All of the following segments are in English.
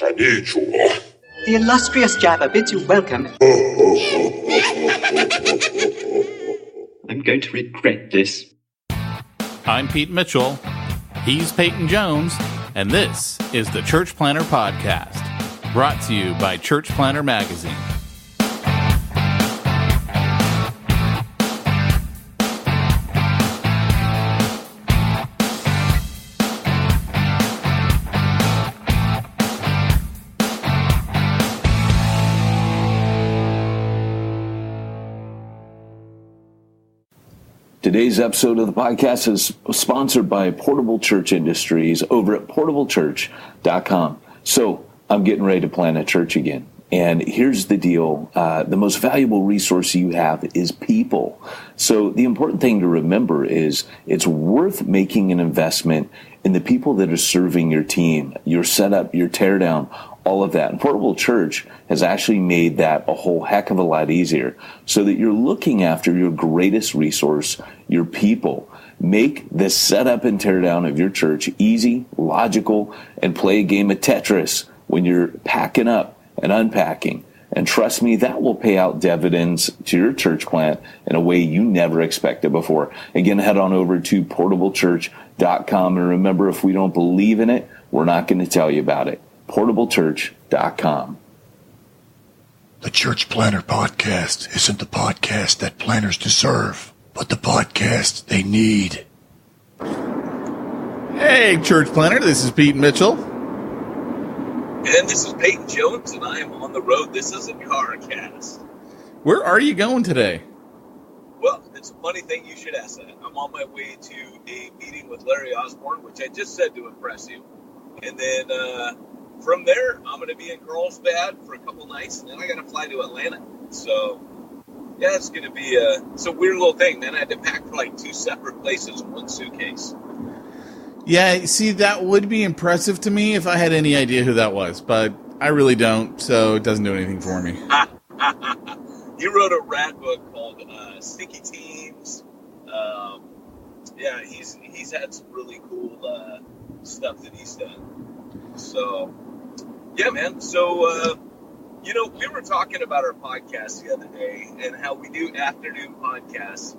I need you. The illustrious Jabba bids you welcome. I'm going to regret this. I'm Pete Mitchell. He's Peyton Jones. And this is the Church Planter Podcast, brought to you by Church Planter Magazine. Today's episode of the podcast is sponsored by Portable Church Industries over at portablechurch.com. So I'm getting ready to plant a church again. And here's the deal. The most valuable resource you have is people. So the important thing to remember is it's worth making an investment in the people that are serving your team, your setup, your teardown, all of that. And Portable Church has actually made that a whole heck of a lot easier so that you're looking after your greatest resource, your people. Make the setup and teardown of your church easy, logical, and play a game of Tetris when you're packing up and unpacking. And trust me, that will pay out dividends to your church plant in a way you never expected before. Again, head on over to portablechurch.com. And remember, if we don't believe in it, we're not going to tell you about it. portablechurch.com. The Church Planter Podcast isn't the podcast that planners deserve, but the podcast they need. Hey, Church Planter, this is Pete Mitchell. And this is Peyton Jones, and I am on the road. This is a car cast. Where are you going today? Well, it's a funny thing you should ask that. I'm on my way to a meeting with Larry Osborne, which I just said to impress you. And then from there, I'm going to be in Carlsbad for a couple nights, and then I got to fly to Atlanta. So, yeah, it's going to be it's a weird little thing, man. I had to pack for like two separate places in one suitcase. Yeah, see, that would be impressive to me if I had any idea who that was, but I really don't, so it doesn't do anything for me. He wrote a rad book called Sticky Teams. Yeah, he's had some really cool stuff that he's done. So, yeah, man. So, we were talking about our podcast the other day and how we do afternoon podcasts.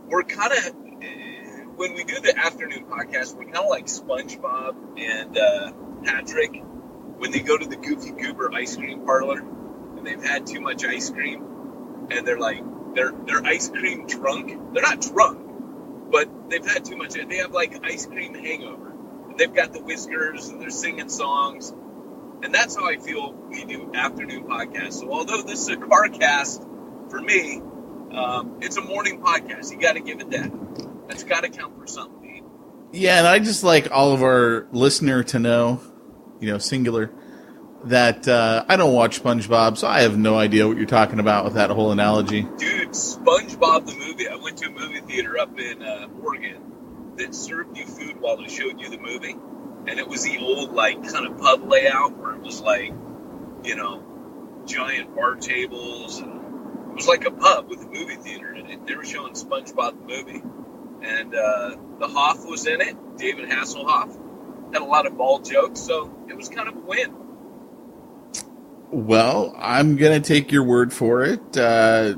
We're kind of... When we do the afternoon podcast, we're kind of like SpongeBob and Patrick when they go to the Goofy Goober ice cream parlor and they've had too much ice cream and they're like they're ice cream drunk. They're not drunk, but they've had too much. They have like ice cream hangover. And they've got the whiskers and they're singing songs, and that's how I feel we do afternoon podcasts. So although this is a car cast for me, it's a morning podcast. You got to give it that. That's got to count for something. Yeah, and I just like all of our listener to know, singular, that I don't watch SpongeBob, so I have no idea what you're talking about with that whole analogy. Dude, SpongeBob the movie. I went to a movie theater up in Oregon that served you food while they showed you the movie. And it was the old, kind of pub layout where it was giant bar tables. And it was like a pub with a movie theater in it. They were showing SpongeBob the movie. And the Hoff was in it, David Hasselhoff. Had a lot of ball jokes, so it was kind of a win. Well, I'm going to take your word for it. I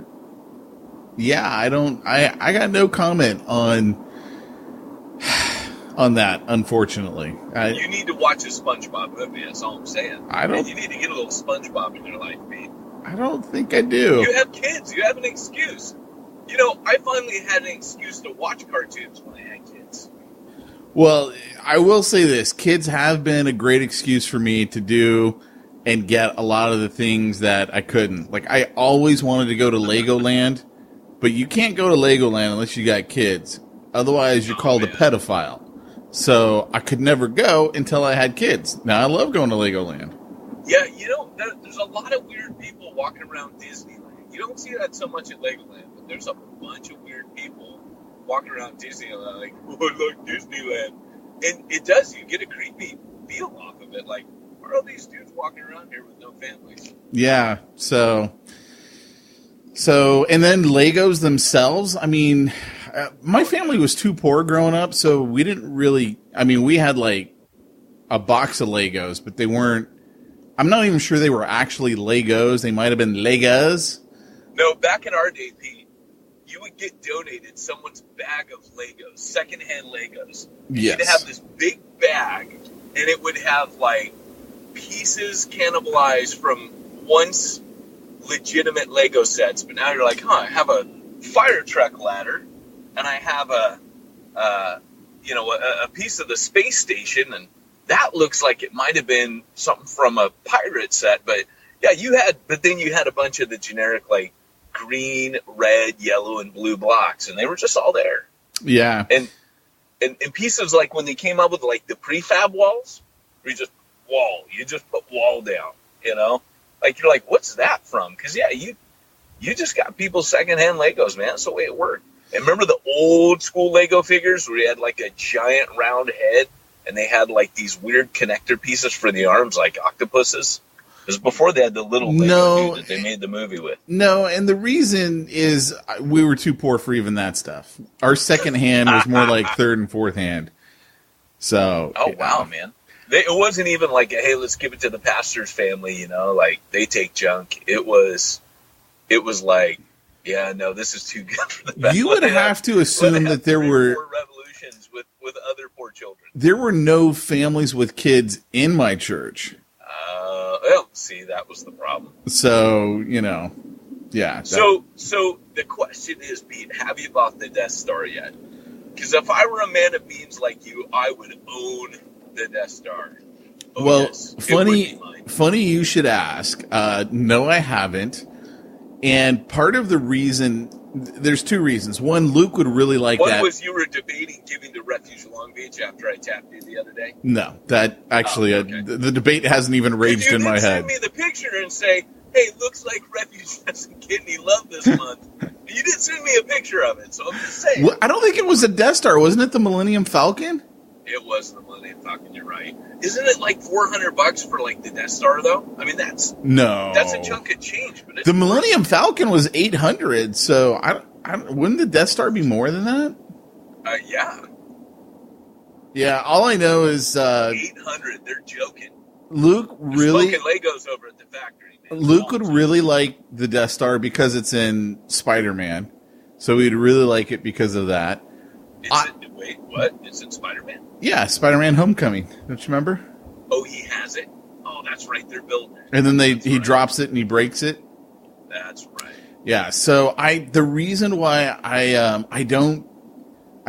got no comment on that, unfortunately. You need to watch a SpongeBob movie, that's all I'm saying. You need to get a little SpongeBob in your life, Pete. I don't think I do. You have kids. You have an excuse. I finally had an excuse to watch cartoons when I had kids. Well, I will say this. Kids have been a great excuse for me to do and get a lot of the things that I couldn't. Like, I always wanted to go to Legoland, but you can't go to Legoland unless you got kids. Otherwise, you're called a pedophile. So I could never go until I had kids. Now, I love going to Legoland. Yeah, there's a lot of weird people walking around Disneyland. You don't see that so much at Legoland, but there's a bunch of weird people walking around Disneyland like, oh, I like Disneyland. And it does, you get a creepy feel off of it. Like, why are all these dudes walking around here with no families? Yeah, so, and then Legos themselves, I mean, my family was too poor growing up, so we didn't really, we had like a box of Legos, but they weren't I'm not even sure they were actually Legos. They might have been Legos. No, back in our day, Pete, you would get donated someone's bag of Legos, secondhand Legos. Yes. You'd have this big bag, and it would have, like, pieces cannibalized from once legitimate Lego sets. But now you're like, I have a fire truck ladder, and I have a piece of the space station, and that looks like it might have been something from a pirate set. But yeah, then you had a bunch of the generic, like, green, red, yellow, and blue blocks, and they were just all there. Yeah. And pieces, like when they came up with, like, the prefab walls, where you just put wall down, like, you're like, what's that from? Because yeah, you just got people's secondhand Legos, man. That's the way it worked. And remember the old school Lego figures where you had, like, a giant round head, and they had, like, these weird connector pieces for the arms, like octopuses? It was before they had the little Lego dude that they made the movie with. No, and the reason is we were too poor for even that stuff. Our second hand was more like third and fourth hand. So. Oh, wow, man. It wasn't even like, hey, let's give it to the pastor's family, like, they take junk. It was like, yeah, no, this is too good for the family. You would have to assume that there were revolutions with other poor children. There were no families with kids in my church. Well, see, that was the problem. So, yeah. So the question is, Pete, have you bought the Death Star yet? Because if I were a man of means like you, I would own the Death Star. Oh, well, yes, funny you should ask. No, I haven't. And part of the reason, there's two reasons. One, Luke would really like that. One was you were debating giving the Refuge Long Beach after I tapped you the other day. No, that actually, okay. The debate hasn't even raged in my head. You didn't send me the picture and say, hey, looks like Refuge doesn't get any love this month. You didn't send me a picture of it, so I'm just saying. Well, I don't think it was a Death Star. Wasn't it the Millennium Falcon? It was the Millennium Falcon, you're right. Isn't it like $400 for, like, the Death Star, though? I mean, that's a chunk of change. But the Millennium Falcon was $800, so wouldn't the Death Star be more than that? Yeah. Yeah, all I know is... $800, they're joking. Luke really... They're smoking Legos over at the factory, man. Luke would really like the Death Star because it's in Spider-Man, so he'd really like it because of that. Wait, what? It's in Spider-Man? Yeah, Spider-Man Homecoming. Don't you remember? Oh, he has it? Oh, that's right. They're building it. And then he drops it and he breaks it. That's right. Yeah. So the reason why I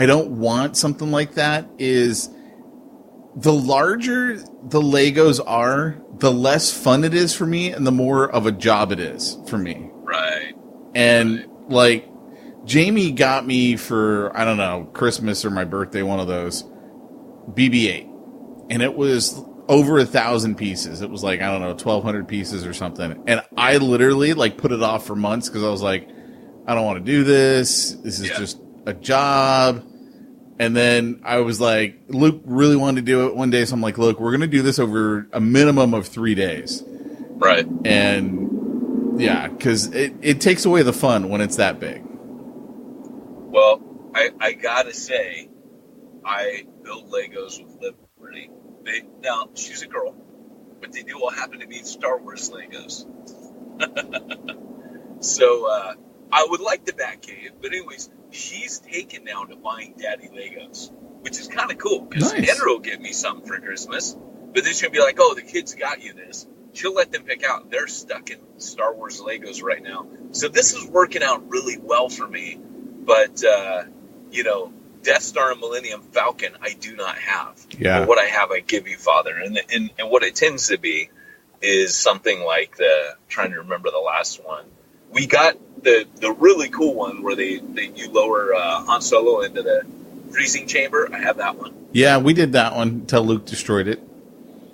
don't want something like that is the larger the Legos are, the less fun it is for me, and the more of a job it is for me. Right. And like. Jamie got me for, I don't know, Christmas or my birthday, one of those, BB-8. And it was over 1,000 pieces. It was like, I don't know, 1,200 pieces or something. And I literally, like, put it off for months because I was like, I don't want to do this. This is just a job. And then I was like, Luke really wanted to do it one day. So I'm like, look, we're going to do this over a minimum of 3 days. Right. And, yeah, because it takes away the fun when it's that big. Well, I gotta say, I build Legos with Liberty. Now, she's a girl, but they do all happen to be Star Wars Legos. So, I would like the Batcave, but anyways, she's taken now to buying Daddy Legos, which is kind of cool, because Andrew will give me something for Christmas, but then she'll be like, oh, the kids got you this. She'll let them pick out. They're stuck in Star Wars Legos right now. So this is working out really well for me. But, Death Star and Millennium Falcon, I do not have. Yeah. But what I have, I give you, Father. And what it tends to be is something like trying to remember the last one. We got the really cool one where you lower Han Solo into the freezing chamber. I have that one. Yeah, we did that one until Luke destroyed it.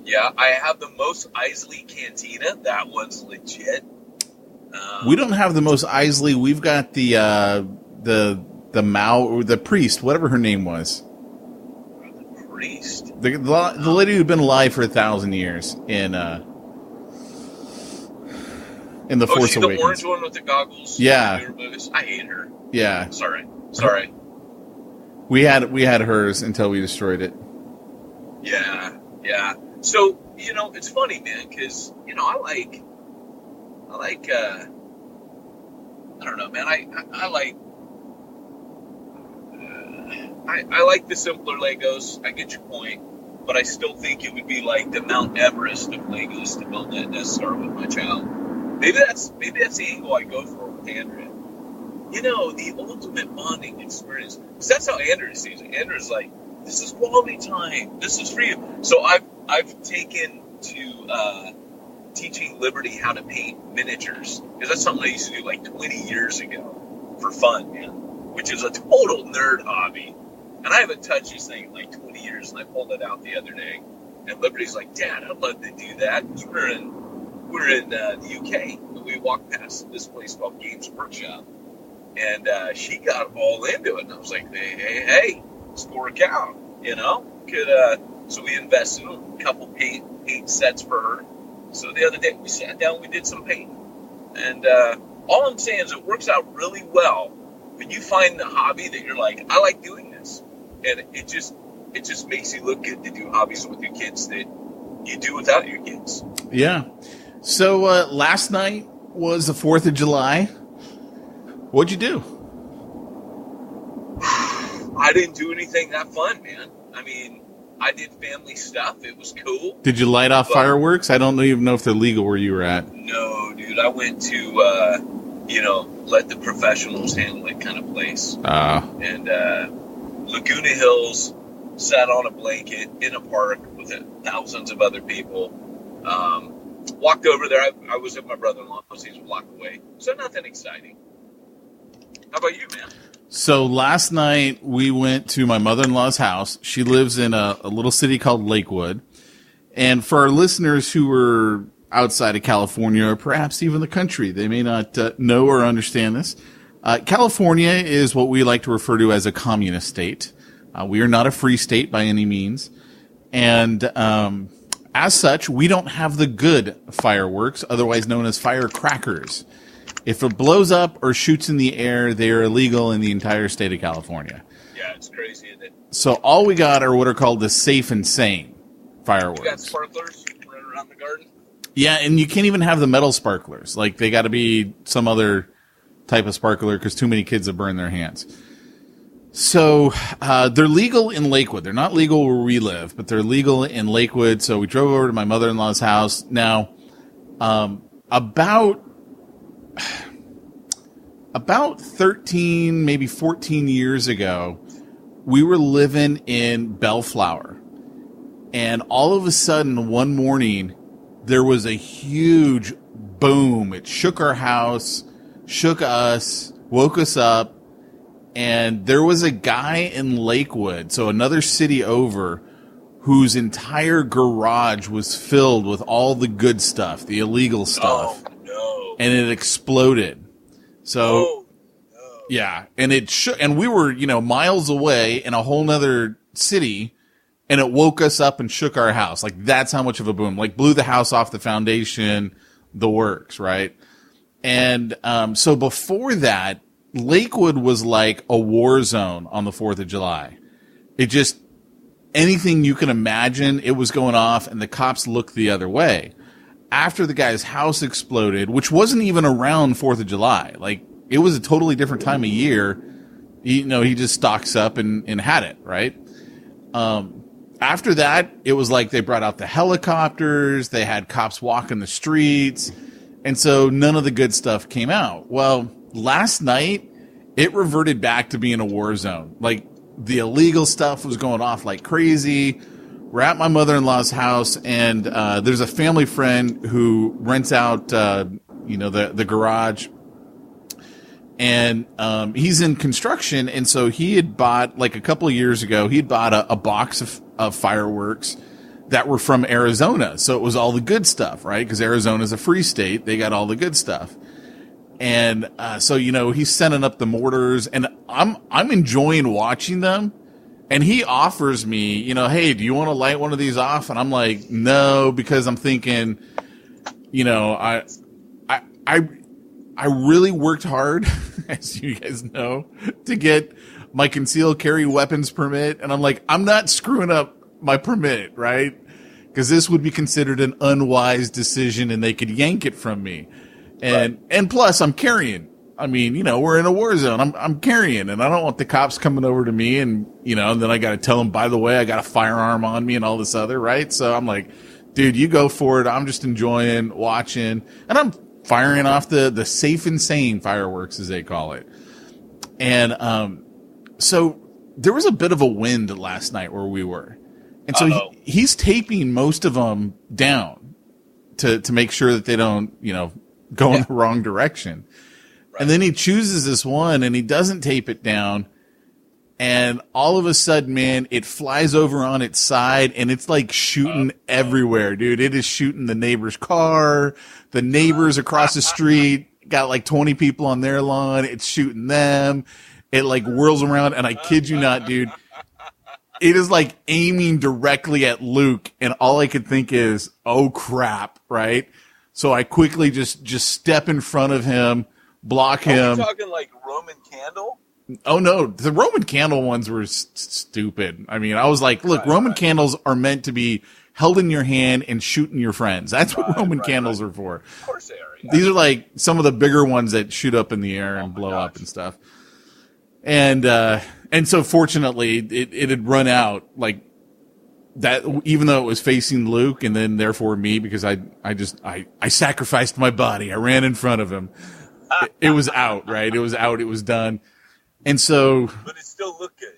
Yeah, I have the Mos Eisley Cantina. That one's legit. We don't have the Mos Eisley. We've got the Mao or the priest, whatever her name was. The priest. The lady who'd been alive for 1,000 years in the Force Awakens. The orange one with the goggles. Yeah. I hate her. Yeah. Sorry. We had hers until we destroyed it. Yeah. So it's funny, man, because I don't know, man. I like the simpler Legos. I get your point, but I still think it would be like the Mount Everest of Legos to build that Death Star with my child. Maybe that's the angle I go for with Andrea. The ultimate bonding experience. Because that's how Andrea sees it. Andrea's like, this is quality time. This is for you. So I've taken to teaching Liberty how to paint miniatures, because that's something I used to do like 20 years ago for fun, man. Which is a total nerd hobby. And I haven't touched this thing in like 20 years, and I pulled it out the other day. And Liberty's like, Dad, I'd love to do that. We're in the UK, and we walked past this place called Games Workshop. And she got all into it. And I was like, hey, score a count, So we invested in a couple paint sets for her. So the other day we sat down, we did some painting. And all I'm saying is it works out really well when you find the hobby that you're like, I like doing this. And it just makes you look good to do hobbies with your kids that you do without your kids. Yeah. So last night was the 4th of July. What'd you do? I didn't do anything that fun, man. I mean, I did family stuff. It was cool. Did you light off fireworks? I don't even know if they're legal where you were at. No, dude. I went to, let the professionals handle it kind of place. And Laguna Hills, sat on a blanket in a park with thousands of other people. Walked over there. I was at my brother-in-law's. He's a block away. So nothing exciting. How about you, man? So last night we went to my mother-in-law's house. She lives in a little city called Lakewood. And for our listeners who are outside of California, or perhaps even the country, they may not know or understand this. California is what we like to refer to as a communist state. We are not a free state by any means. And as such, we don't have the good fireworks, otherwise known as firecrackers. If it blows up or shoots in the air, they are illegal in the entire state of California. Yeah, it's crazy, isn't it? So all we got are what are called the safe and sane fireworks. You got sparklers running around the garden? Yeah, and you can't even have the metal sparklers. Like, they got to be some other type of sparkler because too many kids have burned their hands. So they're legal in Lakewood. They're not legal where we live, but they're legal in Lakewood. So we drove over to my mother-in-law's house. Now, about 13, maybe 14 years ago, we were living in Bellflower. And all of a sudden, one morning, there was a huge boom. It shook our house, shook us, woke us up. And there was a guy in Lakewood, so another city over, whose entire garage was filled with all the good stuff, the illegal stuff. Oh, no. And it exploded. So, yeah. And and we were, miles away in a whole nother city, and it woke us up and shook our house. Like, that's how much of a boom. Like, blew the house off the foundation, the works, right? And so before that, Lakewood was like a war zone on the 4th of July. It just, anything you can imagine, it was going off, and the cops looked the other way. After the guy's house exploded, which wasn't even around 4th of July, like, it was a totally different time of year, he just stocks up and had it, right? After that, it was like they brought out the helicopters, they had cops walking the streets, and so none of the good stuff came out. Well, last night, it reverted back to being a war zone. Like, the illegal stuff was going off like crazy. We're at my mother-in-law's house, and there's a family friend who rents out, the garage. And he's in construction, and so he had bought, like a couple of years ago, he had bought a box of fireworks that were from Arizona. So it was all the good stuff, right? Because Arizona's a free state. They got all the good stuff. And so he's sending up the mortars, and I'm enjoying watching them. And he offers me, hey, do you want to light one of these off? And I'm like, no, because I'm thinking, I really worked hard, as you guys know, to get my concealed carry weapons permit, and I'm like, I'm not screwing up my permit, right? because this would be considered an unwise decision and they could yank it from me. And plus I'm carrying. I mean, we're in a war zone. I'm carrying, and I don't want the cops coming over to me and, and then I got to tell them, by the way, I got a firearm on me and all this other, right? So I'm like, dude, you go for it. I'm just enjoying, watching, and I'm firing off the safe and sane fireworks, as they call it. And, so there was a bit of a wind last night where we were. And so he's taping most of them down to make sure that they don't, go in the wrong direction. Right. And then he chooses this one and he doesn't tape it down. And all of a sudden, man, it flies over on its side and it's like shooting everywhere, dude. It is shooting the neighbor's car, the neighbors across the street, got like 20 people on their lawn. It's shooting them. It like whirls around. And I kid you not, dude, it is like aiming directly at Luke. And all I could think is, oh crap, right? So I quickly just step in front of him, block him. Are you talking like Roman candle? Oh no, the Roman candle ones were stupid. I mean, I was like, look, Roman candles are meant to be held in your hand and shooting your friends. That's what Roman candles are for. Of course they are. Yeah. These are like some of the bigger ones that shoot up in the air and blow up and stuff. And so fortunately it had run out like that, even though it was facing Luke and then therefore me, because I sacrificed my body. I ran in front of him. It was out, right? It was out. It was done. And so, but it still looked good.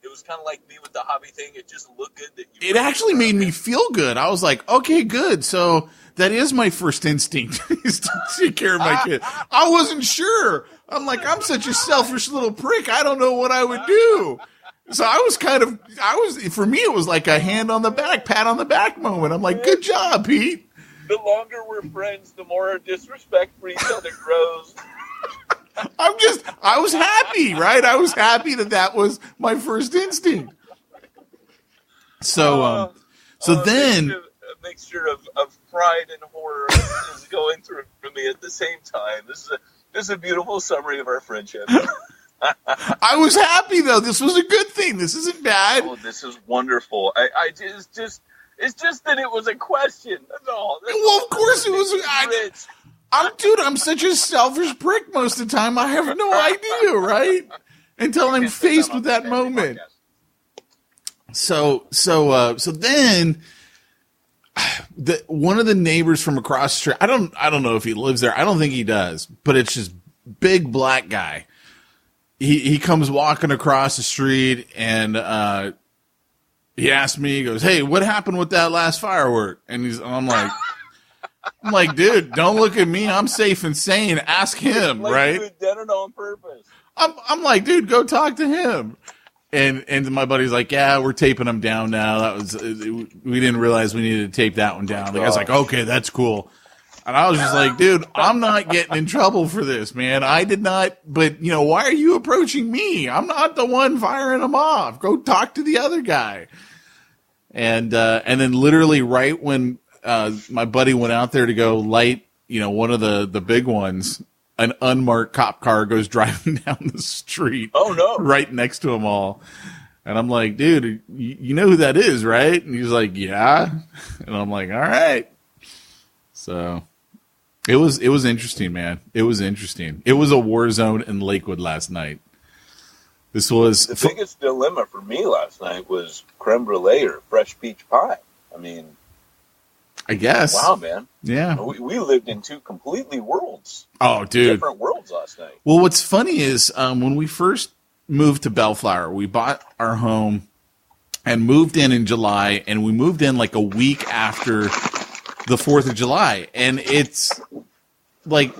It was kind of like me with the hobby thing. It just looked good that you. It actually made me feel good. I was like, okay, good. So that is my first instinct is to take care of my kid. I wasn't sure. I'm like, I'm such a selfish little prick. I don't know what I would do. So for me, it was like a hand on the back, pat on the back moment. I'm like, good job, Pete. The longer we're friends, the more our disrespect for each other grows. I was happy, right? I was happy that was my first instinct. So then a mixture of pride and horror is going through me at the same time. This is a beautiful summary of our friendship. I was happy though. This was a good thing. This isn't bad. Oh, this is wonderful. It's just that it was a question. That's all. Well, of course it was. I'm such a selfish prick most of the time. I have no idea, right? Until I'm faced with that moment. So then one of the neighbors from across the street, I don't know if he lives there. I don't think he does, but it's just big black guy. He comes walking across the street and he asked me, he goes, "Hey, what happened with that last firework?" And I'm like, dude, don't look at me. I'm safe and sane. Ask him, like right? You had done it on purpose. I'm like, dude, go talk to him. And my buddy's like, yeah, we're taping them down now. We didn't realize we needed to tape that one down. The guy's like, okay, that's cool. And I was just like, dude, I'm not getting in trouble for this, man. I did not, but why are you approaching me? I'm not the one firing them off. Go talk to the other guy. And then literally right when, my buddy went out there to go light, one of the big ones, an unmarked cop car goes driving down the street. Oh no. Right next to them all. And I'm like, dude, you know who that is, right? And he's like, yeah. And I'm like, all right. So it was interesting, man. It was interesting. It was a war zone in Lakewood last night. This was the biggest dilemma for me last night was creme brulee or fresh peach pie. I mean, I guess. Wow, man. Yeah. We lived in two completely worlds. Oh, dude. Different worlds last night. Well, what's funny is when we first moved to Bellflower, we bought our home and moved in July, and we moved in like a week after the 4th of July. And it's like,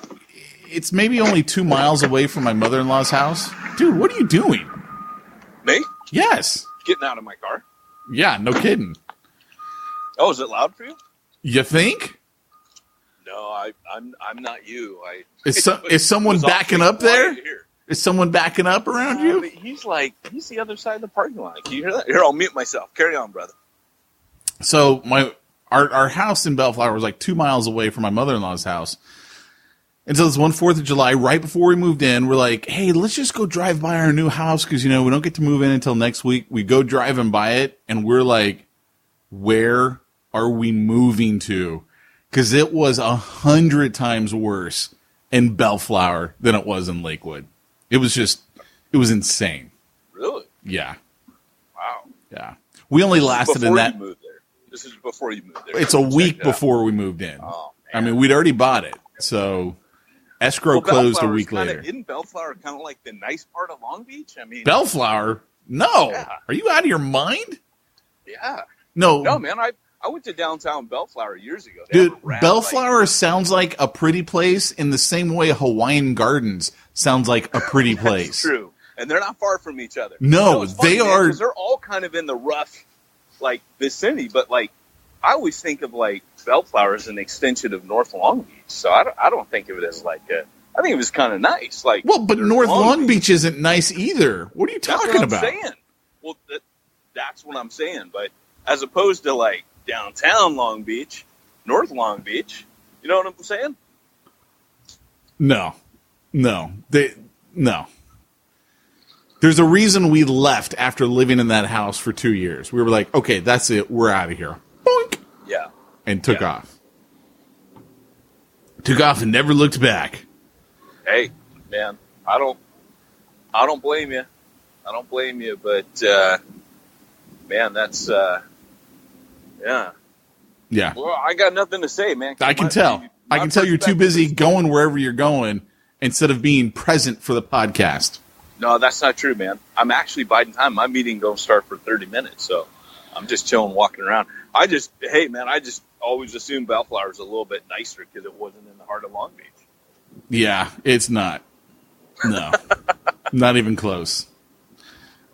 it's maybe only 2 miles away from my mother-in-law's house. Dude, what are you doing? Me? Yes. Getting out of my car. Yeah, no kidding. Oh, is it loud for you? You think? No, I'm not you. Is someone backing up there? Here. Is someone backing up around you? He's the other side of the parking lot. Can you hear that? Here, I'll mute myself. Carry on, brother. So our house in Bellflower was like 2 miles away from my mother-in-law's house. And so this one 4th of July, right before we moved in, we're like, hey, let's just go drive by our new house because, we don't get to move in until next week. We go drive and by it, and we're like, where are we moving to? Because it was 100 times worse in Bellflower than it was in Lakewood. It was insane. Really? Yeah. Wow. Yeah. We only lasted in that. You moved there. This is before you moved there. It's a week before we moved in. Oh, I mean, we'd already bought it. So escrow closed a week later. Isn't Bellflower kind of like the nice part of Long Beach? I mean, Bellflower? No. Yeah. Are you out of your mind? Yeah. No. No, man. I went to downtown Bellflower years ago. Dude, Bellflower sounds like a pretty place in the same way Hawaiian Gardens sounds like a pretty place. That's true. And they're not far from each other. No, it's funny, they are. 'cause they're all kind of in the rough, like, vicinity. But, like, I always think of, like, Bellflower as an extension of North Long Beach. So I don't think of it as, like, I think it was kind of nice. Like, Well, but North Long Beach isn't nice either. What are you That's talking what I'm about? saying. Well, that's what I'm saying. But as opposed to, like, downtown Long Beach, North Long Beach, you know what I'm saying? No. There's a reason we left after living in that house for 2 years. We were like, okay, that's it. We're out of here. Boink. Yeah. And took off. Took off and never looked back. Hey, man, I don't blame you. I don't blame you, but man, that's yeah. Yeah. Well, I got nothing to say, man. I can tell. I can tell you're too busy going wherever you're going instead of being present for the podcast. No, that's not true, man. I'm actually biding time. My meeting don't start for 30 minutes, so I'm just chilling, walking around. I just always assumed Bellflower's a little bit nicer because it wasn't in the heart of Long Beach. Yeah, it's not. No, not even close.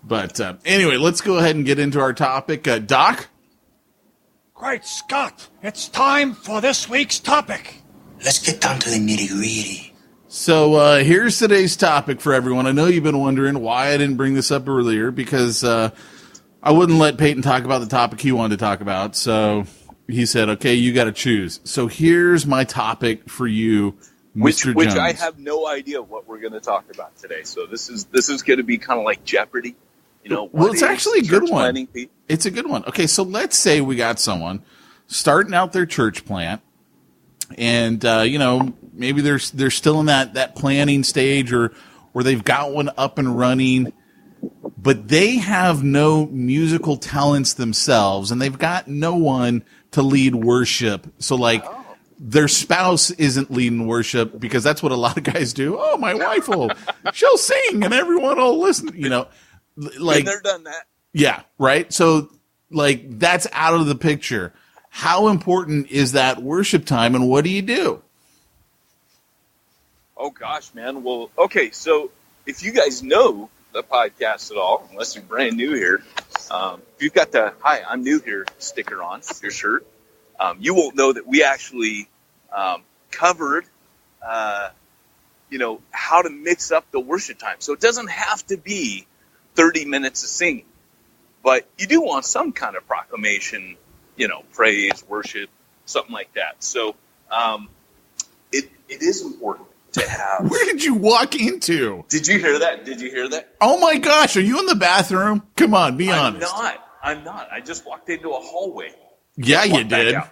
But anyway, let's go ahead and get into our topic. Doc? Great Scott, it's time for this week's topic. Let's get down to the nitty-gritty. So here's today's topic for everyone. I know you've been wondering why I didn't bring this up earlier, because I wouldn't let Peyton talk about the topic he wanted to talk about. So he said, okay, you got to choose. So here's my topic for you, Mr. Jones. Which I have no idea what we're going to talk about today. So this is going to be kind of like Jeopardy. You know, well, it's actually a good one. Planning, Pete? It's a good one. Okay, so let's say we got someone starting out their church plant, and maybe they're still in that planning stage, or they've got one up and running, but they have no musical talents themselves, and they've got no one to lead worship. So their spouse isn't leading worship, because that's what a lot of guys do. Oh, my wife she'll sing and everyone will listen, Like, they're done that. Yeah, right? So, that's out of the picture. How important is that worship time, and what do you do? Oh, gosh, man. Well, okay, so if you guys know the podcast at all, unless you're brand new here, if you've got the "Hi, I'm new here" sticker on your shirt, you won't know that we actually covered, how to mix up the worship time. So it doesn't have to be 30 minutes of singing, but you do want some kind of proclamation, praise, worship, something like that. So it is important to have. Where did you walk into? Did you hear that? Oh my gosh, are you in the bathroom? Come on, be honest. I'm not. I just walked into a hallway. Yeah, you did. I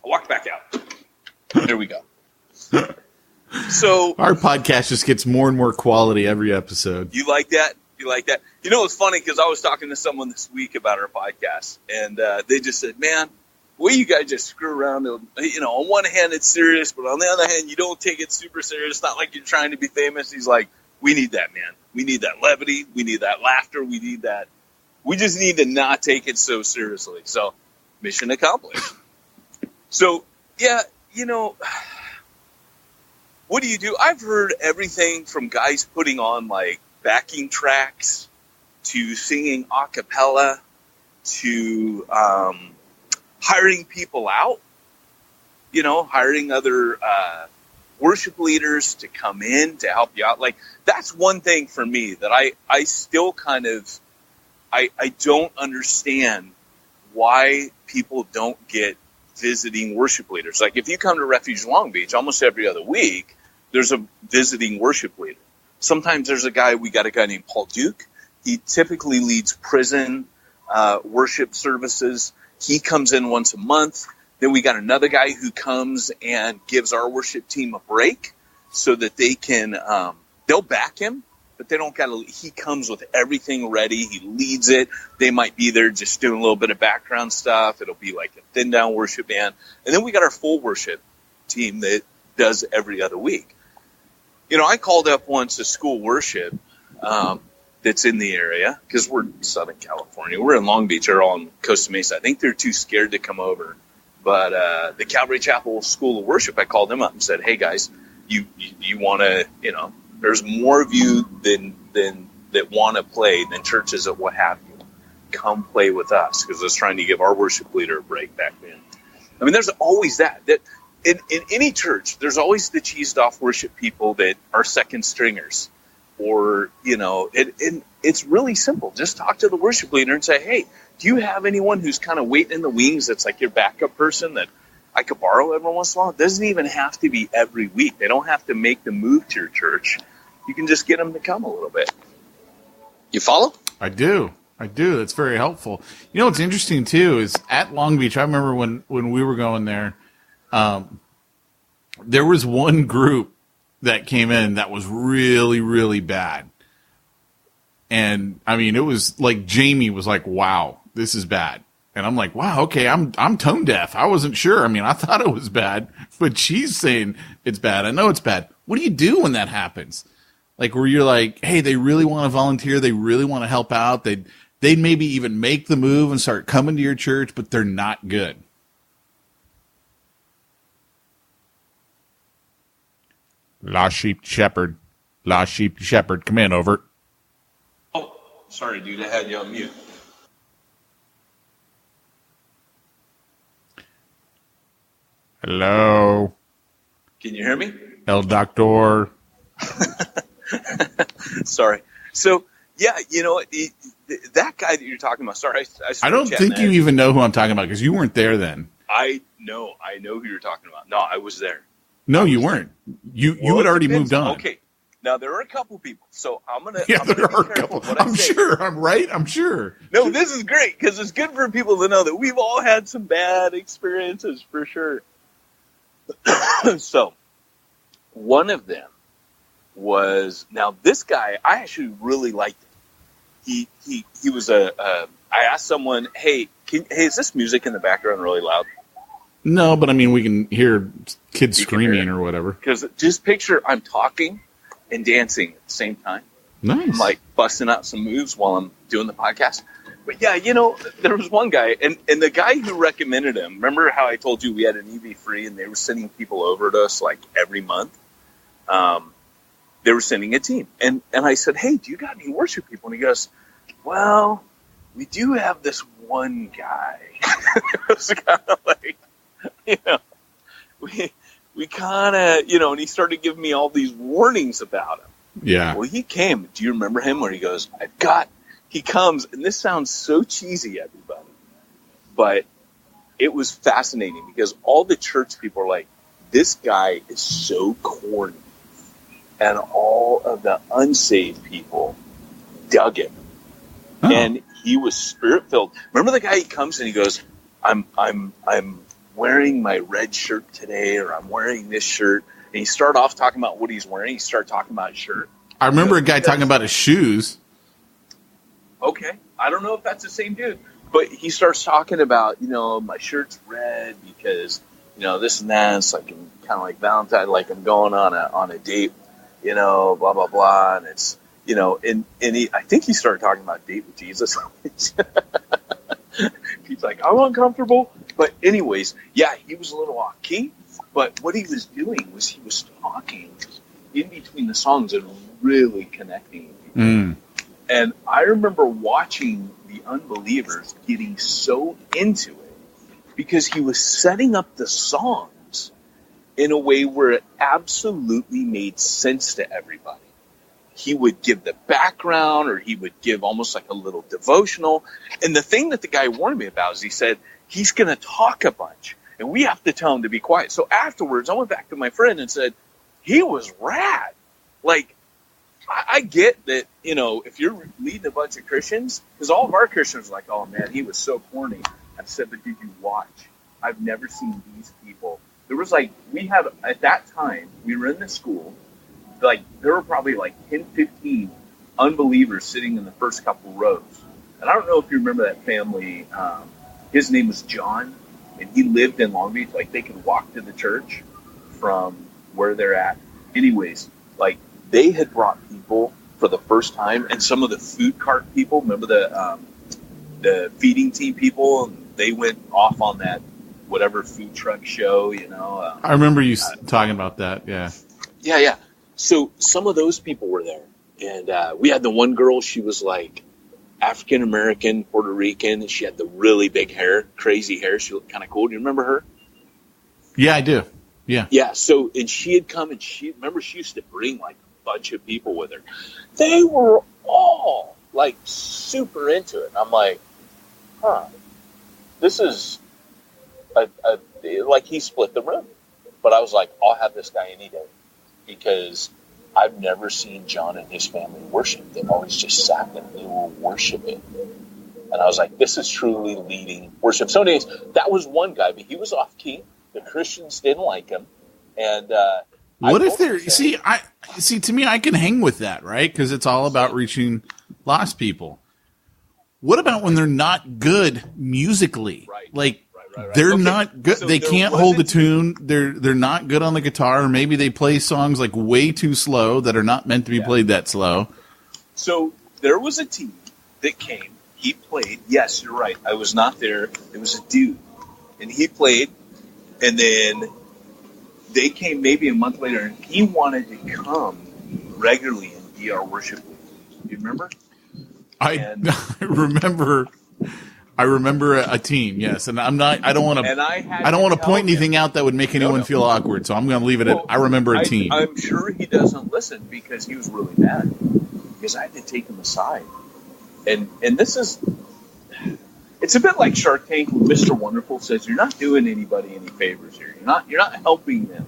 walked back out. There we go. So our podcast just gets more and more quality every episode. You like that? It's funny, because I was talking to someone this week about our podcast, and they just said, man, well, you guys just screw around. On one hand, it's serious, but on the other hand, you don't take it super serious. It's not like you're trying to be famous. He's like, we need that, man. We need that levity. We need that laughter. We need that. We just need to not take it so seriously. So, mission accomplished. So, yeah, what do you do? I've heard everything from guys putting on, backing tracks to singing a cappella to hiring people out, hiring other worship leaders to come in to help you out. That's one thing for me that I still kind of, I don't understand why people don't get visiting worship leaders. If you come to Refuge Long Beach, almost every other week, there's a visiting worship leader. Sometimes we got a guy named Paul Duke. He typically leads prison worship services. He comes in once a month. Then we got another guy who comes and gives our worship team a break so that they can, they'll back him, but they don't got to, he comes with everything ready. He leads it. They might be there just doing a little bit of background stuff. It'll be like a thin down worship band. And then we got our full worship team that does every other week. I called up once a school worship, that's in the area, because we're in Southern California. We're in Long Beach or on Costa Mesa. I think they're too scared to come over. But the Calvary Chapel School of Worship, I called them up and said, hey, guys, you want to, there's more of you than that want to play than churches that what have you. Come play with us, because I was trying to give our worship leader a break back then. I mean, there's always that in any church, there's always the cheesed off worship people that are second stringers. Or, and it's really simple. Just talk to the worship leader and say, hey, do you have anyone who's kind of waiting in the wings that's like your backup person that I could borrow every once in a while? It doesn't even have to be every week. They don't have to make the move to your church. You can just get them to come a little bit. You follow? I do. That's very helpful. What's interesting, too, is at Long Beach, I remember when we were going there, there was one group that came in that was really, really bad. And I mean, it was like Jamie was like, wow, this is bad. And I'm like, wow, okay, I'm tone deaf. I wasn't sure. I mean, I thought it was bad, but she's saying it's bad. I know it's bad. What do you do when that happens? Like, where you're like, hey, they really want to volunteer. They really want to help out. They'd maybe even make the move and start coming to your church, but they're not good. Lost sheep shepherd. Come in, over. Oh, sorry, dude. I had you on mute. Hello. Can you hear me? El Doctor. Sorry. So, yeah, that guy that you're talking about, sorry. I don't think you even know who I'm talking about, because you weren't there then. I know who you're talking about. No, I was there. No, you weren't. You had already moved on. Okay. Now, there are a couple people, so I'm going to there are a couple. I'm sure. I'm right. I'm sure. No, this is great, because it's good for people to know that we've all had some bad experiences, for sure. So, one of them was, now this guy, I actually really liked him. He was I asked someone, hey, is this music in the background really loud? No, but I mean, we can hear kids screaming or whatever. Because just picture I'm talking and dancing at the same time. Nice. I'm like busting out some moves while I'm doing the podcast. But yeah, there was one guy, and the guy who recommended him, remember how I told you we had an EV free and they were sending people over to us like every month? They were sending a team. And I said, hey, do you got any worship people? And he goes, well, we do have this one guy. It was kind of like, we kind of, and he started giving me all these warnings about him. Yeah. Well, he came. Do you remember him? Where he goes, he comes, and this sounds so cheesy, everybody, but it was fascinating because all the church people are like, this guy is so corny. And all of the unsaved people dug him. Oh. And he was spirit-filled. Remember the guy, he comes and he goes, I'm wearing my red shirt today, or I'm wearing this shirt. And he started off talking about what he's wearing. He started talking about his shirt. I remember a guy talking about his shoes. Okay. I don't know if that's the same dude. But he starts talking about, my shirt's red because, this and that. It's like kind of like Valentine, like I'm going on a date, blah, blah, blah. And it's, and I think he started talking about date with Jesus. He's like, I'm uncomfortable. But anyways, yeah, he was a little off key. But what he was doing was he was talking in between the songs and really connecting with people. Mm. And I remember watching the unbelievers getting so into it because he was setting up the songs in a way where it absolutely made sense to everybody. He would give the background, or he would give almost like a little devotional. And the thing that the guy warned me about is he said, he's going to talk a bunch, and we have to tell him to be quiet. So afterwards, I went back to my friend and said, he was rad. Like, I get that, if you're leading a bunch of Christians, because all of our Christians are like, oh, man, he was so corny. I said, but did you watch? I've never seen these people. There was at that time, we were in the school, there were probably 10, 15 unbelievers sitting in the first couple rows. And I don't know if you remember that family. His name was John, and he lived in Long Beach. They could walk to the church from where they're at. Anyways, they had brought people for the first time, and some of the food cart people, remember the feeding team people, and they went off on that whatever food truck show, I remember you talking about that, yeah. Yeah. So some of those people were there, and we had the one girl, she was African-American, Puerto Rican, and she had the really big hair, crazy hair. She looked kind of cool. Do you remember her? Yeah, I do. Yeah. Yeah, so, and she had come, and she used to bring a bunch of people with her. They were all super into it. I'm like, this is he split the room. But I was like, I'll have this guy any day, because I've never seen John and his family worship. They've always just sat there. They were worshiping. And I was like, this is truly leading worship. So anyways, that was one guy, but he was off key. The Christians didn't like him. And what if they're to me, I can hang with that, right? Because it's all about reaching lost people. What about when they're not good musically? Right. They're not good. So they can't hold a tune. They're not good on the guitar. Or maybe they play songs way too slow that are not meant to be played that slow. So there was a team that came. He played. Yes, you're right. I was not there. It was a dude, and he played. And then they came maybe a month later, and he wanted to come regularly and be our worship leader. Do you remember? I remember a team, yes, and I don't want to point anything out that would make anyone feel awkward, so I'm going to leave it at I remember a team. I'm sure he doesn't listen because he was really mad because I had to take him aside, and this is, it's a bit like Shark Tank when Mr. Wonderful says you're not doing anybody any favors here. You're not helping them.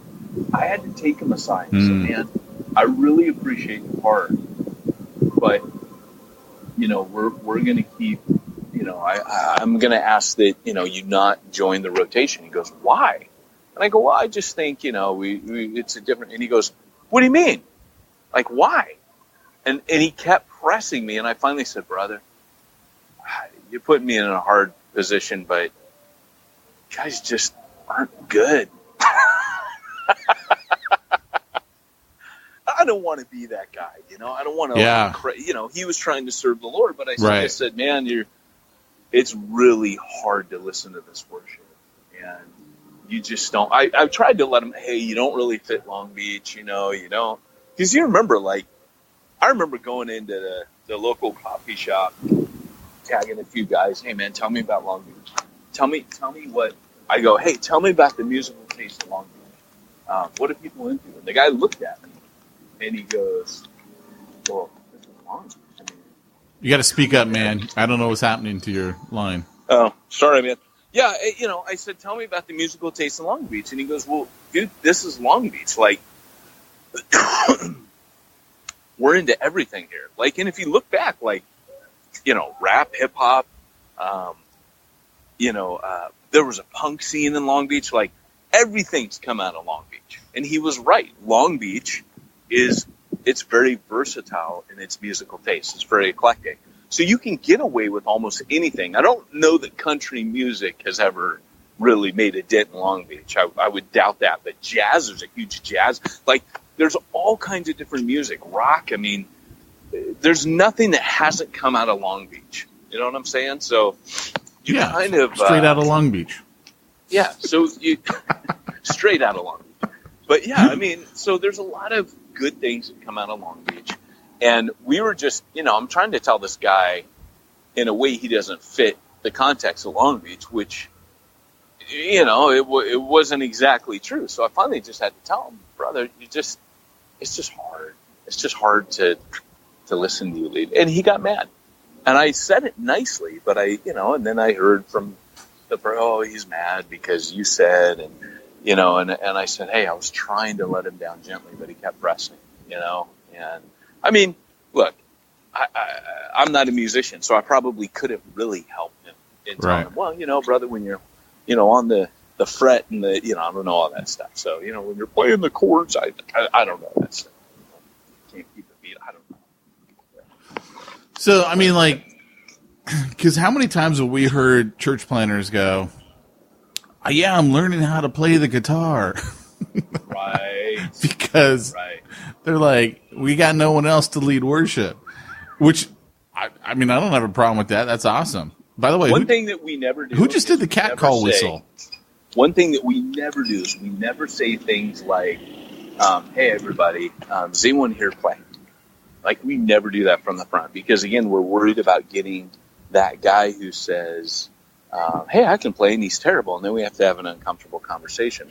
I had to take him aside and say, man, I really appreciate the part, but we're going to keep. I'm going to ask that, you not join the rotation. He goes, why? And I go, well, I just think, it's a different, and he goes, what do you mean? Why? And he kept pressing me, and I finally said, brother, you put me in a hard position, but you guys just aren't good. I don't want to be that guy, I don't want to, he was trying to serve the Lord, but I said, man, it's really hard to listen to this worship, and you just don't. I've tried to let him. Hey, you don't really fit Long Beach, you don't. Because you remember, I remember going into the local coffee shop, tagging a few guys. Hey, man, tell me about Long Beach. Tell me what. I go, hey, tell me about the musical taste of Long Beach. What are people into? And the guy looked at me, and he goes, well, this is Long Beach. You got to speak up, man. I don't know what's happening to your line. Oh, sorry, man. Yeah, I said, tell me about the musical taste in Long Beach. And he goes, well, dude, this is Long Beach. We're into everything here. And if you look back, rap, hip hop, there was a punk scene in Long Beach. Everything's come out of Long Beach. And he was right. Long Beach it's very versatile in its musical taste. It's very eclectic. So you can get away with almost anything. I don't know that country music has ever really made a dent in Long Beach. I would doubt that. But jazz, there's a huge jazz. There's all kinds of different music. Rock, there's nothing that hasn't come out of Long Beach. You know what I'm saying? So you kind of... straight out of Long Beach. Yeah, so you... straight out of Long Beach. But yeah, so there's a lot of good things that come out of Long Beach. And we were just, I'm trying to tell this guy in a way he doesn't fit the context of Long Beach, which, it wasn't exactly true. So I finally just had to tell him, brother, it's just hard. It's just hard to listen to you lead. And he got mad. And I said it nicely, but and then I heard from he's mad because you said, and I said, hey, I was trying to let him down gently, but he kept pressing, and look, I'm not a musician, so I probably could have really helped him and telling Right. them, well, brother, when you're, on the fret and the, I don't know all that stuff. So, when you're playing the chords, I don't know that stuff. Can't keep a beat. I don't know. So, I mean, like, because how many times have we heard church planners go, yeah, I'm learning how to play the guitar. Right. Because they're like, we got no one else to lead worship. Which, I mean, I don't have a problem with that. That's awesome. By the way, one thing that we never do. Who just did the cat call whistle? One thing that we never do is we never say things like, hey, everybody, does anyone here play? Like, we never do that from the front because, again, we're worried about getting that guy who says, hey, I can play, and he's terrible. And then we have to have an uncomfortable conversation.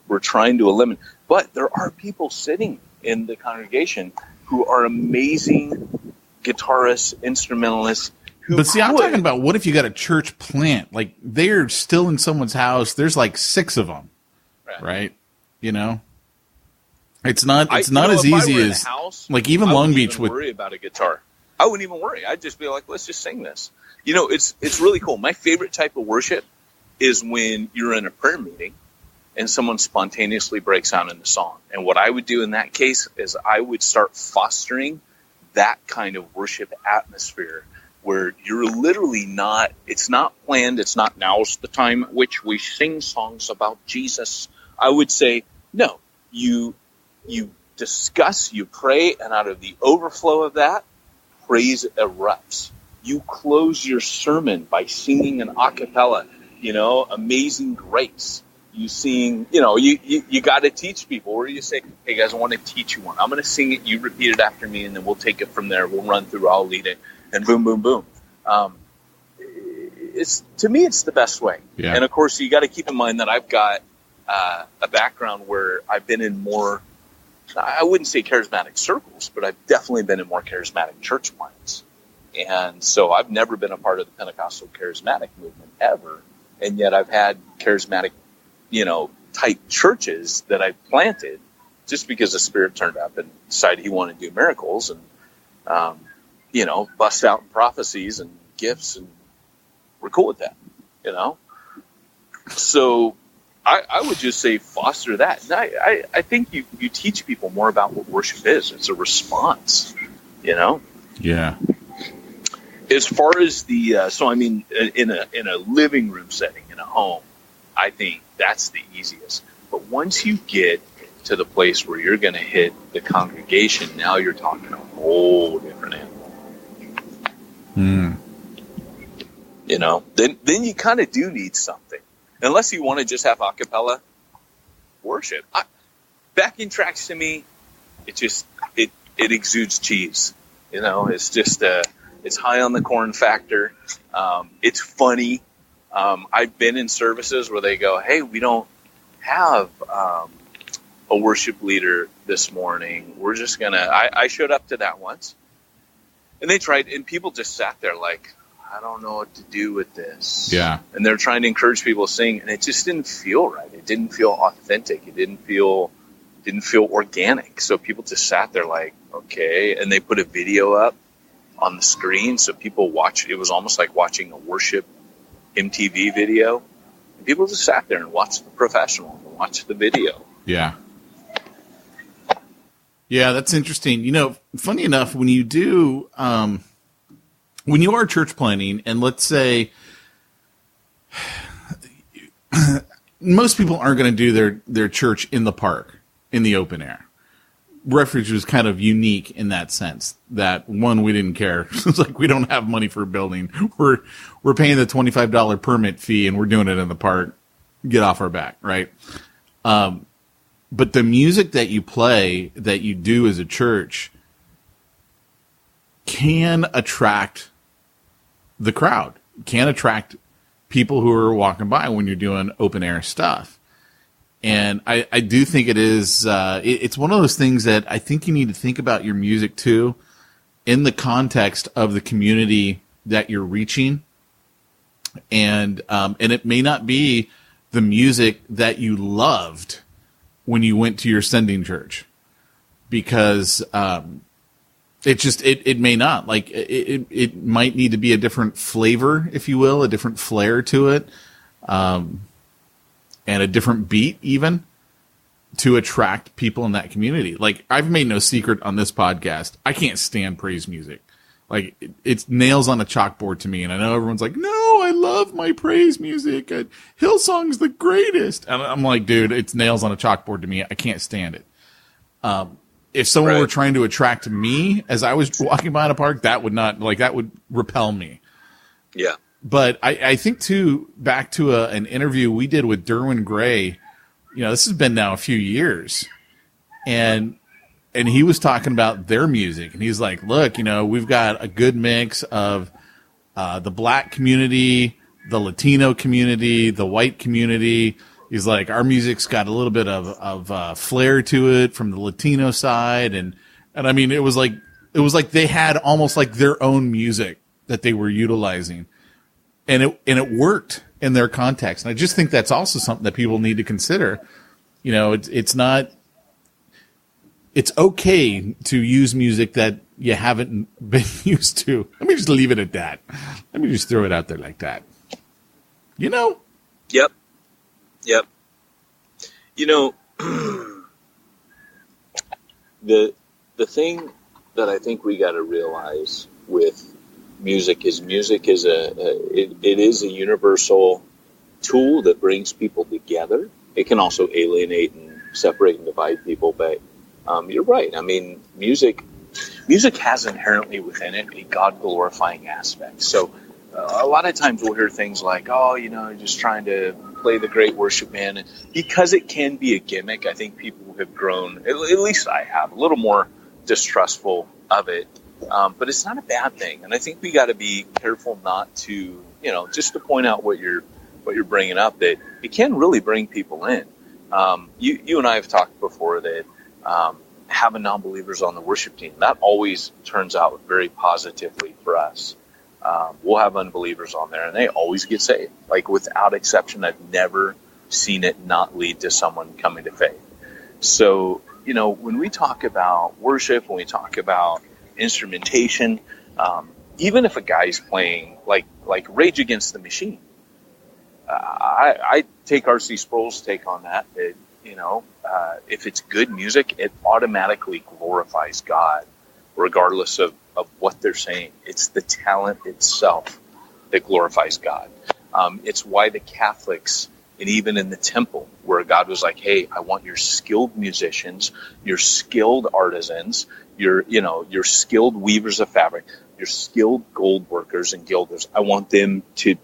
We're trying to eliminate. But there are people sitting in the congregation who are amazing guitarists, instrumentalists. But see, I'm talking about what if you got a church plant? Like, they're still in someone's house. There's like 6 of them, right? It's not as easy as like even Long Beach would worry about a guitar. I wouldn't even worry. I'd just be like, let's just sing this. It's really cool. My favorite type of worship is when you're in a prayer meeting and someone spontaneously breaks out in the song. And what I would do in that case is I would start fostering that kind of worship atmosphere where you're literally it's not planned. It's not now's the time at which we sing songs about Jesus. I would say, no, you discuss, you pray, and out of the overflow of that, praise erupts. You close your sermon by singing an a cappella, Amazing Grace. You sing, you got to teach people. Or you say, hey, guys, I want to teach you one. I'm going to sing it. You repeat it after me, and then we'll take it from there. We'll run through. I'll lead it. And boom, boom, boom. To me, it's the best way. Yeah. And, of course, you got to keep in mind that I've got a background where I've been in more, I wouldn't say charismatic circles, but I've definitely been in more charismatic church plants. And so I've never been a part of the Pentecostal charismatic movement ever. And yet I've had charismatic, type churches that I've planted just because the Spirit turned up and decided he wanted to do miracles and, bust out prophecies and gifts. And we're cool with that, So I would just say foster that. And I think you teach people more about what worship is. It's a response, Yeah. As far as the in a living room setting, in a home, I think that's the easiest. But once you get to the place where you're going to hit the congregation, now you're talking a whole different animal. Then you kind of do need something, unless you want to just have a cappella worship. Backing tracks to me, it exudes cheese. It's just it's high on the corn factor. It's funny. I've been in services where they go, hey, we don't have a worship leader this morning. We're just going to, I showed up to that once. And they tried, and people just sat there like, I don't know what to do with this. Yeah. And they're trying to encourage people to sing, and it just didn't feel right. It didn't feel authentic. It didn't feel organic. So people just sat there like, okay. And they put a video up on the screen so people watched. It was almost like watching a worship MTV video. And people just sat there and watched the professional and watched the video. Yeah. Yeah, that's interesting. Funny enough, when you do, when you are church planning, and let's say most people aren't going to do their church in the park, in the open air. Refuge was kind of unique in that sense that, one, we didn't care. It's like, we don't have money for a building. We're paying the $25 permit fee and we're doing it in the park. Get off our back, right? But the music that you play, that you do as a church, can attract the crowd, can attract people who are walking by when you're doing open air stuff. And I do think it is, it's one of those things that I think you need to think about your music too, in the context of the community that you're reaching. And it may not be the music that you loved when you went to your sending church, because It may not. Like, it might need to be a different flavor, if you will, a different flair to it, and a different beat even, to attract people in that community. Like, I've made no secret on this podcast, I can't stand praise music. Like, it's nails on a chalkboard to me, and I know everyone's like, no, I love my praise music. Hillsong's the greatest. And I'm like, dude, it's nails on a chalkboard to me. I can't stand it. If someone were trying to attract me as I was walking by in a park, that would repel me. Yeah. But I think, too, back to an interview we did with Derwin Gray, this has been now a few years, and he was talking about their music, and he's like, look, we've got a good mix of the black community, the Latino community, the white community. He's like, our music's got a little bit of flair to it from the Latino side, and I mean, it was like they had almost like their own music that they were utilizing, and it worked in their context. And I just think that's also something that people need to consider. It's okay to use music that you haven't been used to. Let me just leave it at that. Let me just throw it out there like that. Yep. The thing that I think we got to realize with music is it is a universal tool that brings people together. It can also alienate and separate and divide people, but you're right. I mean, music has inherently within it a God-glorifying aspect. So a lot of times we'll hear things like, you're just trying to play the great worship band. And because it can be a gimmick, I think people have grown, at least I have, a little more distrustful of it. But it's not a bad thing. And I think we got to be careful not to, just to point out what you're bringing up, that it can really bring people in. You and I have talked before that having non-believers on the worship team, that always turns out very positively for us. We'll have unbelievers on there, and they always get saved. Like, without exception, I've never seen it not lead to someone coming to faith. So, when we talk about worship, when we talk about instrumentation, even if a guy's playing like Rage Against the Machine, I take R.C. Sproul's take on that. If it's good music, it automatically glorifies God, regardless of what they're saying. It's the talent itself that glorifies God. It's why the Catholics, and even in the temple, where God was like, hey, I want your skilled musicians, your skilled artisans, your skilled weavers of fabric, your skilled gold workers and gilders. I want them to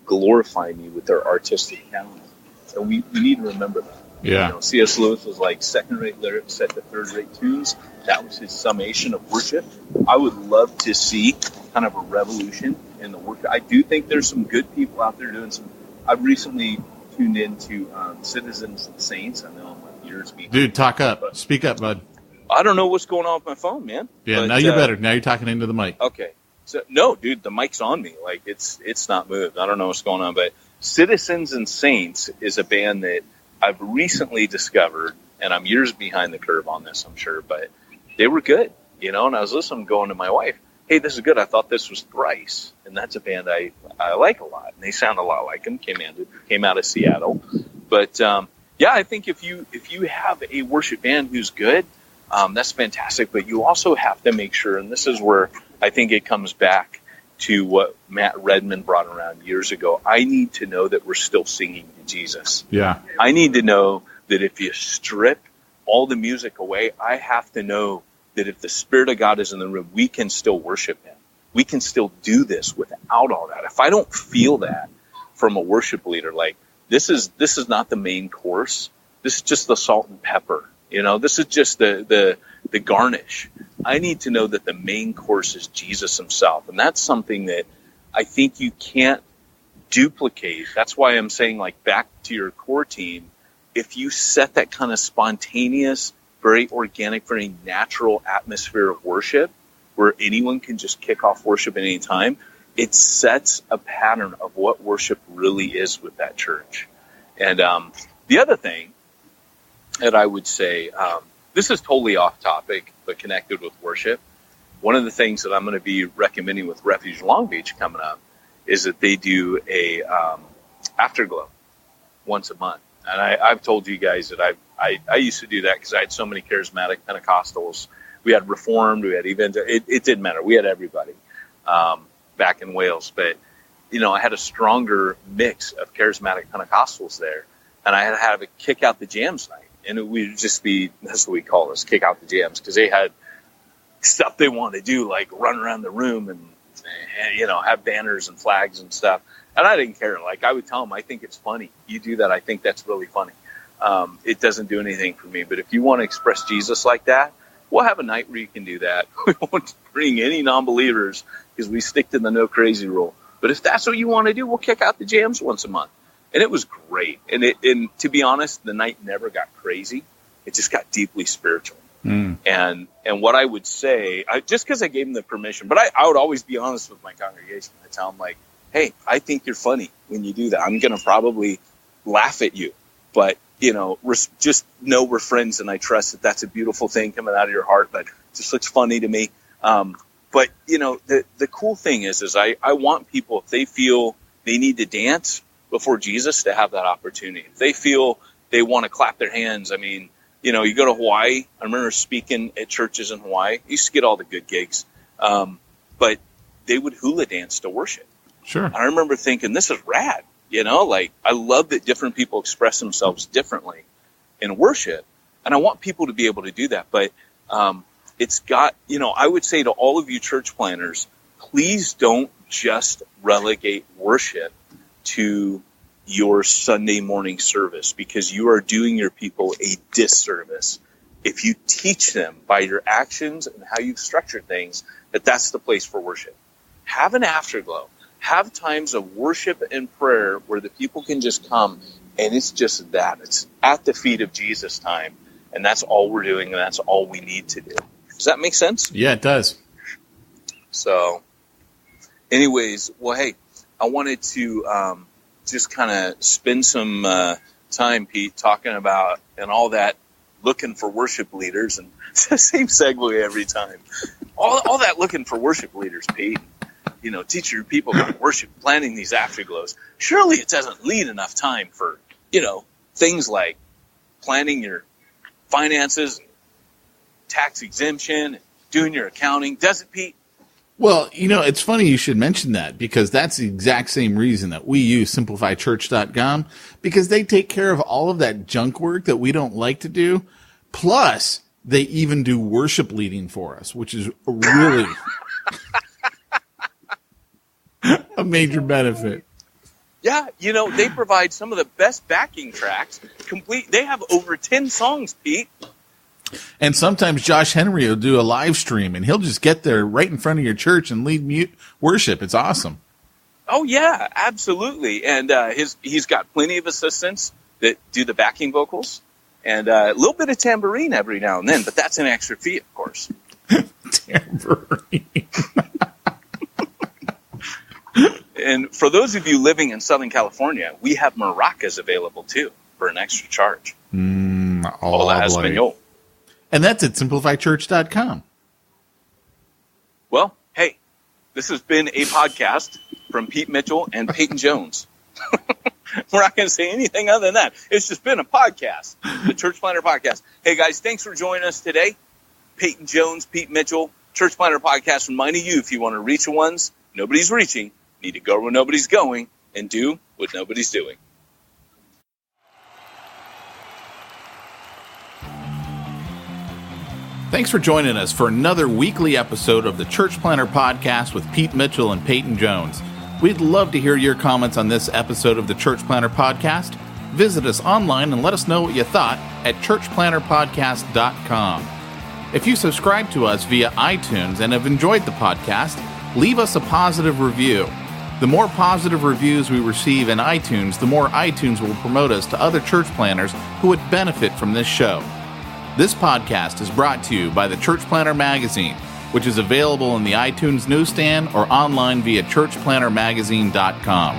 glorify me with their artistic talent. So we need to remember that. Yeah. C.S. Lewis was like second-rate lyrics set to third-rate tunes. That was his summation of worship. I would love to see kind of a revolution in the worship. I do think there's some good people out there doing some. I've recently tuned into Citizens and Saints. I know I'm years behind. Dude, talk up. Speak up, bud. I don't know what's going on with my phone, man. Yeah, but, now you're better. Now you're talking into the mic. Okay. So no, dude, the mic's on me. Like, it's not moved. I don't know what's going on, but Citizens and Saints is a band that I've recently discovered, and I'm years behind the curve on this, I'm sure, but they were good, and I was listening, going to my wife, hey, this is good. I thought this was Thrice, and that's a band I like a lot, and they sound a lot like them. Came out of Seattle, but I think if you have a worship band who's good, that's fantastic. But you also have to make sure, and this is where I think it comes back to what Matt Redman brought around years ago. I need to know that we're still singing to Jesus. Yeah. I need to know that if you strip all the music away, I have to know that if the Spirit of God is in the room, we can still worship Him. We can still do this without all that. If I don't feel that from a worship leader, like this is not the main course. This is just the salt and pepper. This is just the garnish. I need to know that the main course is Jesus Himself. And that's something that I think you can't duplicate. That's why I'm saying, like, back to your core team, if you set that kind of spontaneous, very organic, very natural atmosphere of worship where anyone can just kick off worship at any time, it sets a pattern of what worship really is with that church. And the other thing that I would say, this is totally off topic, but connected with worship. one of the things that I'm going to be recommending with Refuge Long Beach coming up is that they do a afterglow once a month. And I've told you guys that I used to do that because I had so many charismatic Pentecostals. We had Reformed, we had Evangelical. It didn't matter. We had everybody back in Wales. But, I had a stronger mix of charismatic Pentecostals there. And I had to have a kick out the jams night. And it would just be, that's what we call this, kick out the jams. Because they had stuff they wanted to do, like run around the room and have banners and flags and stuff. And I didn't care. Like, I would tell them, I think it's funny. You do that, I think that's really funny. It doesn't do anything for me. But if you want to express Jesus like that, we'll have a night where you can do that. We won't bring any non-believers because we stick to the no crazy rule. But if that's what you want to do, we'll kick out the jams once a month. And it was great. And to be honest, the night never got crazy. It just got deeply spiritual. And what I would say, just because I gave them the permission, but I would always be honest with my congregation. I tell them, like, hey, I think you're funny when you do that. I'm going to probably laugh at you. But, just know we're friends, and I trust that that's a beautiful thing coming out of your heart. But it just looks funny to me. But, the cool thing is I want people, if they feel they need to dance before Jesus, to have that opportunity. If they feel they want to clap their hands, I mean, you go to Hawaii. I remember speaking at churches in Hawaii. I used to get all the good gigs. But they would hula dance to worship. Sure. I remember thinking, this is rad. I love that different people express themselves differently in worship. And I want people to be able to do that. But it's got, I would say to all of you church planners, please don't just relegate worship to your Sunday morning service, because you are doing your people a disservice if you teach them by your actions and how you've structured things that that's the place for worship. Have an afterglow. Have times of worship and prayer where the people can just come, and it's just that. It's at the feet of Jesus time, and that's all we're doing, and that's all we need to do. Does that make sense? Yeah, it does. So, anyways, well, hey, I wanted to just kind of spend some time, Pete, talking about and all that, looking for worship leaders, and it's the same segue every time. All that looking for worship leaders, Pete. Teach your people about worship, planning these afterglows. Surely it doesn't leave enough time for, things like planning your finances, tax exemption, doing your accounting. Does it, Pete? Well, it's funny you should mention that, because that's the exact same reason that we use simplifychurch.com, because they take care of all of that junk work that we don't like to do. Plus, they even do worship leading for us, which is really a major benefit. Yeah, they provide some of the best backing tracks. They have over 10 songs, Pete. And sometimes Josh Henry will do a live stream, and he'll just get there right in front of your church and lead worship. It's awesome. Oh, yeah, absolutely. And he's got plenty of assistants that do the backing vocals, and a little bit of tambourine every now and then, but that's an extra fee, of course. Tambourine. And for those of you living in Southern California, we have maracas available, too, for an extra charge. Hola Español. And that's at simplifychurch.com. Well, hey, this has been a podcast from Pete Mitchell and Peyton Jones. We're not going to say anything other than that. It's just been a podcast, the Church Planner Podcast. Hey, guys, thanks for joining us today. Peyton Jones, Pete Mitchell, Church Planner Podcast, reminding you, if you want to reach the ones nobody's reaching, need to go where nobody's going and do what nobody's doing. Thanks for joining us for another weekly episode of the Church Planner Podcast with Pete Mitchell and Peyton Jones. We'd love to hear your comments on this episode of the Church Planner Podcast. Visit us online and let us know what you thought at churchplannerpodcast.com. If you subscribe to us via iTunes and have enjoyed the podcast, leave us a positive review. The more positive reviews we receive in iTunes, the more iTunes will promote us to other church planners who would benefit from this show. This podcast is brought to you by the Church Planner Magazine, which is available in the iTunes newsstand or online via churchplannermagazine.com.